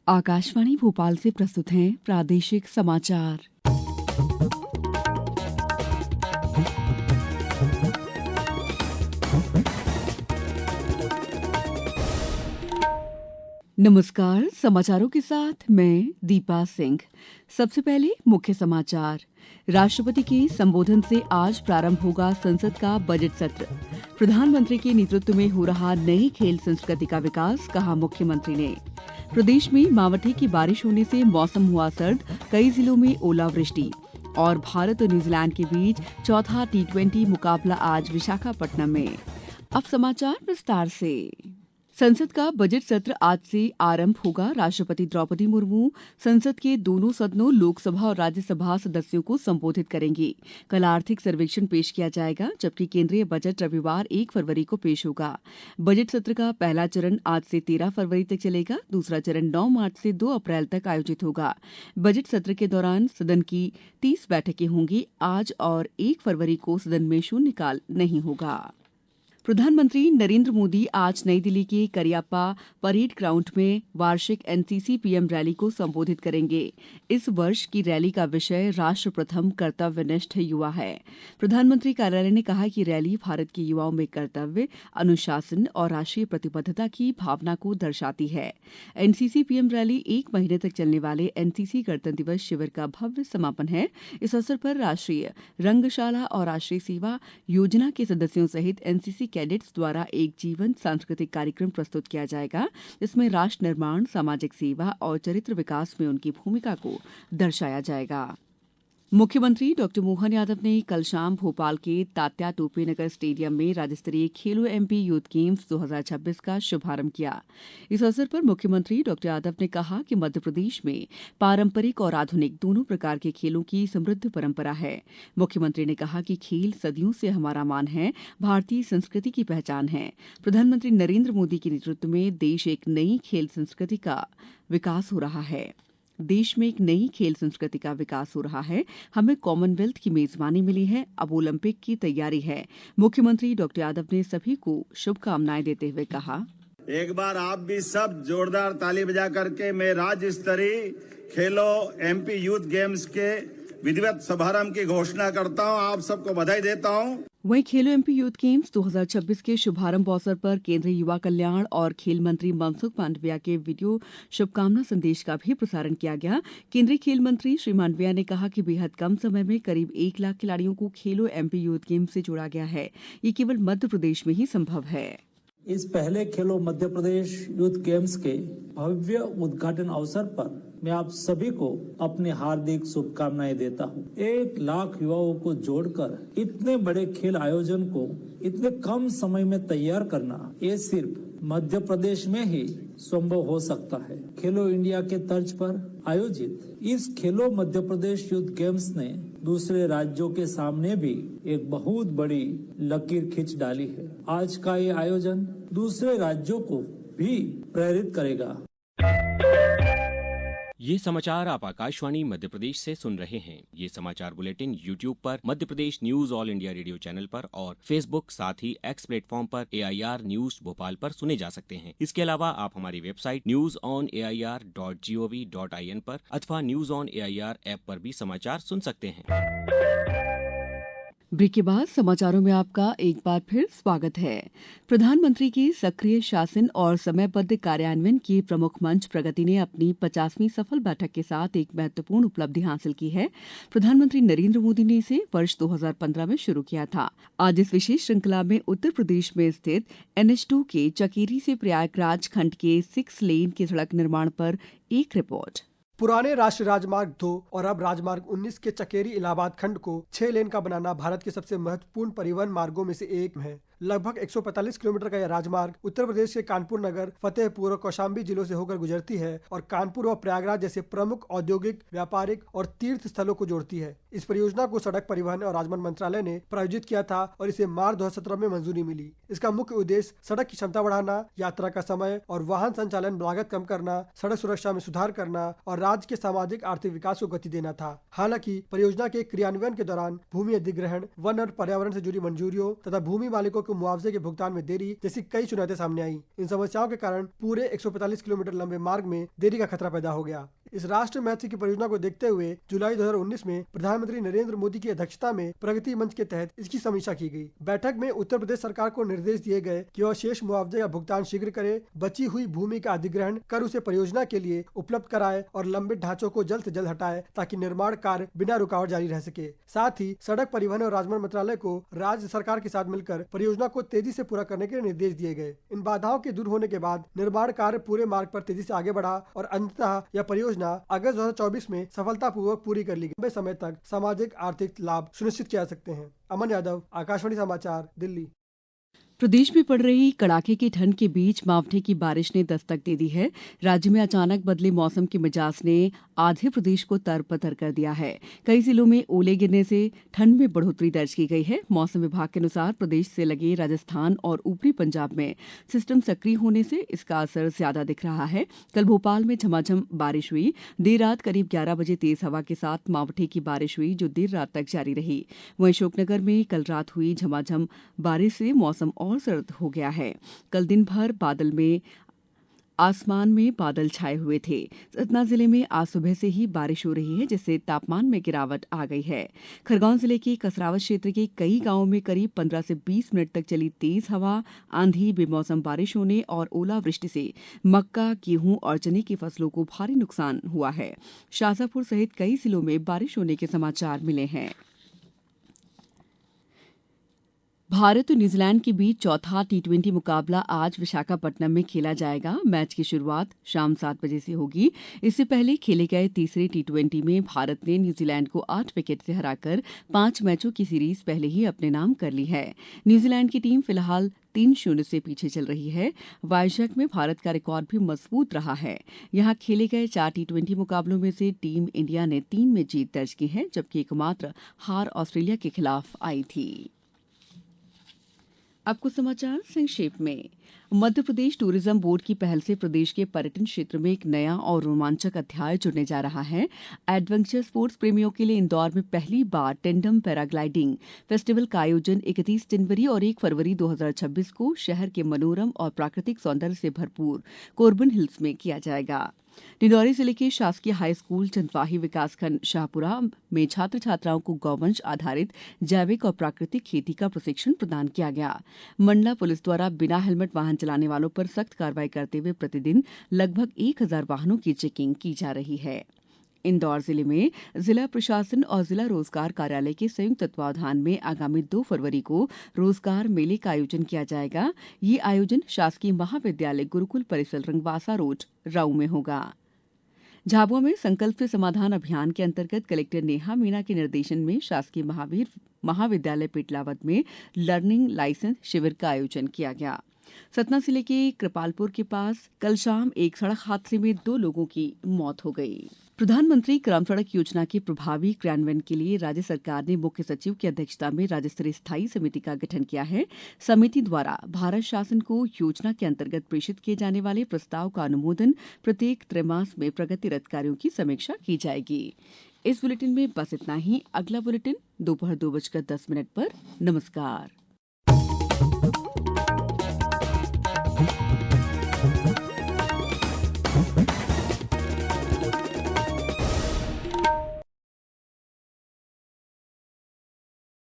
आकाशवाणी भोपाल से प्रस्तुत हैं प्रादेशिक समाचार। नमस्कार, समाचारों के साथ मैं दीपा सिंह। सबसे पहले मुख्य समाचार। राष्ट्रपति के संबोधन से आज प्रारंभ होगा संसद का बजट सत्र। प्रधानमंत्री के नेतृत्व में हो रहा नई खेल संस्कृति का विकास, कहा मुख्यमंत्री ने। प्रदेश में मावठे की बारिश होने से मौसम हुआ सर्द, कई जिलों में ओलावृष्टि। और भारत और न्यूजीलैंड के बीच चौथा T20 मुकाबला आज विशाखापट्टनम में। अब समाचार विस्तार से। संसद का बजट सत्र आज से आरंभ होगा। राष्ट्रपति द्रौपदी मुर्मू संसद के दोनों सदनों लोकसभा और राज्यसभा सदस्यों को संबोधित करेंगी। कल आर्थिक सर्वेक्षण पेश किया जाएगा, जबकि केंद्रीय बजट रविवार 1 फरवरी को पेश होगा। बजट सत्र का पहला चरण आज से 13 फरवरी तक चलेगा। दूसरा चरण 9 मार्च से 2 अप्रैल तक आयोजित होगा। बजट सत्र के दौरान सदन की 30 बैठकें होंगी। आज और 1 फरवरी को सदन में शून्यकाल नहीं होगा। प्रधानमंत्री नरेंद्र मोदी आज नई दिल्ली के करियप्पा परेड ग्राउंड में वार्षिक एनसीसी पीएम रैली को संबोधित करेंगे। इस वर्ष की रैली का विषय राष्ट्र प्रथम कर्तव्यनिष्ठ युवा है। प्रधानमंत्री कार्यालय ने कहा कि रैली भारत के युवाओं में कर्तव्य, अनुशासन और राष्ट्रीय प्रतिबद्धता की भावना को दर्शाती है। एनसीसी पीएम रैली 1 महीने तक चलने वाले एनसीसी गणतंत्र दिवस शिविर का भव्य समापन है। इस अवसर पर राष्ट्रीय रंगशाला और राष्ट्रीय सेवा योजना के सदस्यों सहित एनसीसी कैडेट्स द्वारा एक जीवंत सांस्कृतिक कार्यक्रम प्रस्तुत किया जाएगा, जिसमें राष्ट्र निर्माण, सामाजिक सेवा और चरित्र विकास में उनकी भूमिका को दर्शाया जाएगा। मुख्यमंत्री डॉ मोहन यादव ने कल शाम भोपाल के तात्या टोपे नगर स्टेडियम में राज्य स्तरीय खेलो एमपी यूथ गेम्स 2026 का शुभारंभ किया। इस अवसर पर मुख्यमंत्री डॉ यादव ने कहा कि मध्य प्रदेश में पारंपरिक और आधुनिक दोनों प्रकार के खेलों की समृद्ध परंपरा है। मुख्यमंत्री ने कहा कि खेल सदियों से हमारा मान है, भारतीय संस्कृति की पहचान है। प्रधानमंत्री नरेंद्र मोदी के नेतृत्व में देश एक नई खेल संस्कृति का विकास हो रहा है। देश में एक नई खेल संस्कृति का विकास हो रहा है। हमें कॉमनवेल्थ की मेजबानी मिली है, अब ओलंपिक की तैयारी है। मुख्यमंत्री डॉ यादव ने सभी को शुभकामनाएं देते हुए कहा, एक बार आप भी सब जोरदार ताली बजा करके मैं राज्य स्तरीय खेलो एमपी यूथ गेम्स के विधिवत शुभारंभ की घोषणा करता हूं। आप सबको बधाई देता हूं। वहीं खेलो एमपी यूथ गेम्स 2026 के शुभारंभ अवसर पर केंद्रीय युवा कल्याण और खेल मंत्री मनसुख मांडविया के वीडियो शुभकामना संदेश का भी प्रसारण किया गया। केंद्रीय खेल मंत्री श्री मांडविया ने कहा कि बेहद कम समय में करीब 1 लाख खिलाड़ियों को खेलो एमपी यूथ गेम्स से जोड़ा गया है। ये केवल मध्य प्रदेश में ही संभव है। इस पहले खेलो मध्य प्रदेश यूथ गेम्स के भव्य उद्घाटन अवसर पर मैं आप सभी को अपनी हार्दिक शुभकामनाएं देता हूं। 1 लाख युवाओं को जोड़कर इतने बड़े खेल आयोजन को इतने कम समय में तैयार करना, ये सिर्फ मध्य प्रदेश में ही संभव हो सकता है। खेलो इंडिया के तर्ज पर आयोजित इस खेलो मध्य प्रदेश यूथ गेम्स ने दूसरे राज्यों के सामने भी एक बहुत बड़ी लकीर खींच डाली है। आज का ये आयोजन दूसरे राज्यों को भी प्रेरित करेगा। ये समाचार आप आकाशवाणी मध्य प्रदेश से सुन रहे हैं। ये समाचार बुलेटिन YouTube पर Madhya Pradesh news all India radio channel पर और Facebook साथ ही X प्लेटफॉर्म पर AIR न्यूज भोपाल पर सुने जा सकते हैं। इसके अलावा आप हमारी वेबसाइट newsonair.gov.in पर अथवा न्यूज ऑन AIR ऐप पर भी समाचार सुन सकते हैं। ब्रेक के बाद समाचारों में आपका एक बार फिर स्वागत है। प्रधानमंत्री के सक्रिय शासन और समयबद्ध कार्यान्वयन के प्रमुख मंच प्रगति ने अपनी 50वीं सफल बैठक के साथ एक महत्वपूर्ण उपलब्धि हासिल की है। प्रधानमंत्री नरेंद्र मोदी ने इसे वर्ष 2015 में शुरू किया था। आज इस विशेष श्रृंखला में उत्तर प्रदेश में स्थित NH2 के चकेरी से प्रयागराज खंड के 6 लेन के सड़क निर्माण पर एक रिपोर्ट। पुराने राष्ट्रीय राजमार्ग 2 और अब राजमार्ग 19 के चकेरी इलाहाबाद खंड को 6 लेन का बनाना भारत के सबसे महत्वपूर्ण परिवहन मार्गों में से एक है। लगभग 145 किलोमीटर का यह राजमार्ग उत्तर प्रदेश के कानपुर नगर, फतेहपुर और कौशाम्बी जिलों से होकर गुजरती है और कानपुर व प्रयागराज जैसे प्रमुख औद्योगिक, व्यापारिक और तीर्थ स्थलों को जोड़ती है। इस परियोजना को सड़क परिवहन और राजमार्ग मंत्रालय ने प्रायोजित किया था और इसे मार्च 2017 में मंजूरी मिली। इसका मुख्य उद्देश्य सड़क की क्षमता बढ़ाना, यात्रा का समय और वाहन संचालन लागत कम करना, सड़क सुरक्षा में सुधार करना और राज्य के सामाजिक आर्थिक विकास को गति देना था। हालांकि परियोजना के क्रियान्वयन के दौरान भूमि अधिग्रहण, वन और पर्यावरण से जुड़ी मंजूरियों तथा भूमि मालिकों को मुआवजे के भुगतान में देरी जैसी कई चुनौतियां सामने आई। इन समस्याओं के कारण पूरे 145 किलोमीटर लंबे मार्ग में देरी का खतरा पैदा हो गया। इस राष्ट्रीय महत्व की परियोजना को देखते हुए जुलाई 2019 में प्रधानमंत्री नरेंद्र मोदी की अध्यक्षता में प्रगति मंच के तहत इसकी समीक्षा की गई। बैठक में उत्तर प्रदेश सरकार को निर्देश दिए गए कि वह शेष मुआवजे का भुगतान शीघ्र करे, बची हुई भूमि का अधिग्रहण कर उसे परियोजना के लिए उपलब्ध कराए और लंबित ढांचों को जल्द से जल्द हटाए ताकि निर्माण कार्य बिना रुकावट जारी रह सके। साथ ही सड़क परिवहन और राजमार्ग मंत्रालय को राज्य सरकार के साथ मिलकर परियोजना को तेजी से पूरा करने के निर्देश दिए गए। इन बाधाओं के दूर होने के बाद निर्माण कार्य पूरे मार्ग पर तेजी से आगे बढ़ा और अंततः यह परियोजना अगस्त 2024 में सफलतापूर्वक पूरी कर ली गई। लंबे समय तक सामाजिक आर्थिक लाभ सुनिश्चित किया जा सकते हैं। अमन यादव, आकाशवाणी समाचार, दिल्ली। प्रदेश में पड़ रही कड़ाके की ठंड के बीच मावठे की बारिश ने दस्तक दे दी है। राज्य में अचानक बदले मौसम के मिजाज ने आधे प्रदेश को तरबतर कर दिया है। कई जिलों में ओले गिरने से ठंड में बढ़ोतरी दर्ज की गई है। मौसम विभाग के अनुसार प्रदेश से लगे राजस्थान और ऊपरी पंजाब में सिस्टम सक्रिय होने से इसका असर ज्यादा दिख रहा है। कल भोपाल में झमाझम बारिश हुई। देर रात करीब 11 बजे तेज हवा के साथ मावठे की बारिश हुई जो देर रात तक जारी रही। वहीं अशोकनगर में कल रात हुई झमाझम बारिश से मौसम और सर्द हो गया है। कल दिन भर आसमान में बादल छाए हुए थे। सतना जिले में आज सुबह से ही बारिश हो रही है जिससे तापमान में गिरावट आ गई है। खरगोन जिले के कसरावत क्षेत्र के कई गांवों में करीब 15 से 20 मिनट तक चली तेज हवा, आंधी, बेमौसम बारिश होने और ओलावृष्टि से मक्का, गेहूं और चने की फसलों को भारी नुकसान हुआ है। शाजापुर सहित कई जिलों में बारिश होने के समाचार मिले हैं। भारत और न्यूजीलैंड के बीच चौथा टी20 मुकाबला आज विशाखापट्टनम में खेला जाएगा। मैच की शुरुआत शाम 7 बजे से होगी। इससे पहले खेले गए तीसरे टी20 में भारत ने न्यूजीलैंड को 8 विकेट से हराकर 5 मैचों की सीरीज पहले ही अपने नाम कर ली है। न्यूजीलैंड की टीम फिलहाल 3-0 से पीछे चल रही है। वाइजैक में भारत का रिकॉर्ड भी मजबूत रहा है। यहां खेले गए 4 टी20 मुकाबलों में से टीम इंडिया ने 3 में जीत दर्ज की है जबकि एकमात्र हार ऑस्ट्रेलिया के खिलाफ आई थी। अब कुछ समाचार संक्षेप में। मध्य प्रदेश टूरिज्म बोर्ड की पहल से प्रदेश के पर्यटन क्षेत्र में एक नया और रोमांचक अध्याय जुड़ने जा रहा है। एडवेंचर स्पोर्ट्स प्रेमियों के लिए इंदौर में पहली बार टेंडम पैराग्लाइडिंग फेस्टिवल का आयोजन 31 जनवरी और 1 फरवरी 2026 को शहर के मनोरम और प्राकृतिक सौंदर्य से भरपूर कोरबन हिल्स में किया जाएगा। डिंडौरी जिले के शासकीय हाई स्कूल चंदवाही विकासखंड शाहपुरा में छात्र छात्राओं को गौवंश आधारित जैविक और प्राकृतिक खेती का प्रशिक्षण प्रदान किया गया। मंडला पुलिस द्वारा बिना हेलमेट वाहन चलाने वालों पर सख्त कार्रवाई करते हुए प्रतिदिन लगभग 1000 वाहनों की चेकिंग की जा रही है। इंदौर जिले में जिला प्रशासन और जिला रोजगार कार्यालय के संयुक्त तत्वावधान में आगामी 2 फरवरी को रोजगार मेले का आयोजन किया जाएगा। ये आयोजन शासकीय महाविद्यालय गुरुकुल परिसर रंगवासा रोड राऊ में होगा। झाबुआ में संकल्प से समाधान अभियान के अंतर्गत कलेक्टर नेहा मीणा के निर्देशन में शासकीय महाविद्यालय पेटलावद में लर्निंग लाइसेंस शिविर का आयोजन किया गया। सतना जिले के कृपालपुर के पास कल शाम एक सड़क हादसे में 2 लोगों की मौत हो गई। प्रधानमंत्री ग्राम सड़क योजना के प्रभावी क्रियान्वयन के लिए राज्य सरकार ने मुख्य सचिव की अध्यक्षता में राज्य स्तरीय स्थायी समिति का गठन किया है। समिति द्वारा भारत शासन को योजना के अंतर्गत प्रेषित किए जाने वाले प्रस्ताव का अनुमोदन प्रत्येक त्रैमास में प्रगतिरत कार्यों की समीक्षा की जाएगी। इस बुलेटिन में बस इतना ही। अगला बुलेटिन दोपहर 2:10 पर। नमस्कार।